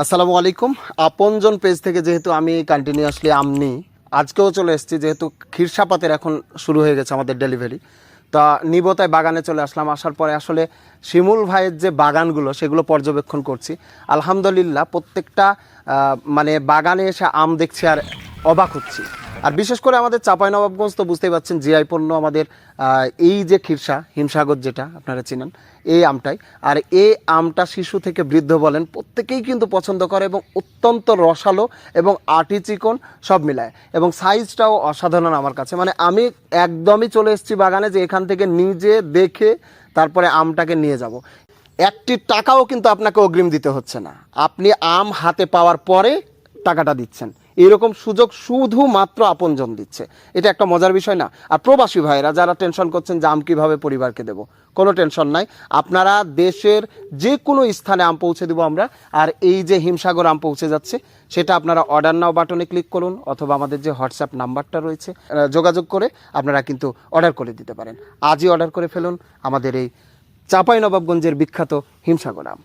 আসসালামু আলাইকুম। আপনজন পেজ থেকে যেহেতু আমি কন্টিনিউয়াসলি আম নিই, আজকেও চলে এসেছি, যেহেতু ক্ষীরসাপাতের এখন শুরু হয়ে গেছে আমাদের ডেলিভারি। তা নিব, তাই বাগানে চলে আসলাম। আসার পরে আসলে শিমুল ভাইয়ের যে বাগানগুলো সেগুলো পর্যবেক্ষণ করছি। আলহামদুলিল্লাহ প্রত্যেকটা মানে বাগানে এসে আম দেখছি আর অবাক হচ্ছি। আর বিশেষ করে আমাদের চাঁপাইনবাবগঞ্জ তো বুঝতেই পারছেন, জিআই পণ্য আমাদের এই যে ক্ষীরসা হিমসাগর যেটা আপনারা চিনেন, এই আমটাই। আর এই আমটা শিশু থেকে বৃদ্ধ বলেন প্রত্যেকেই কিন্তু পছন্দ করে এবং অত্যন্ত রসালো এবং আটি চিকন সব মিলায়, এবং সাইজটাও অসাধারণ আমার কাছে। মানে আমি একদমই চলে এসেছি বাগানে যে এখান থেকে নিজে দেখে তারপরে আমটাকে নিয়ে যাব। একটি টাকাও কিন্তু আপনাকে অগ্রিম দিতে হচ্ছে না, আপনি আম হাতে পাওয়ার পরে টাকাটা দিচ্ছেন। এরকম সুযোগ শুধুমাত্র আপনজন দিচ্ছে। এটা একটা মজার বিষয় না? আর প্রবাসী ভাইয়েরা যারা টেনশন করছেন যে আম কীভাবে পরিবারকে দেব, কোনো টেনশন নাই। আপনারা দেশের যে কোনো স্থানে আম পৌঁছে দেবো আমরা। আর এই যে হিমসাগর আম পৌঁছে যাচ্ছে, সেটা আপনারা অর্ডার নাও বাটনে ক্লিক করুন, অথবা আমাদের যে হোয়াটসঅ্যাপ নাম্বারটা রয়েছে যোগাযোগ করে আপনারা কিন্তু অর্ডার করে দিতে পারেন। আজই অর্ডার করে ফেলুন আমাদের এই চাঁপাইনবাবগঞ্জের বিখ্যাত হিমসাগর আম।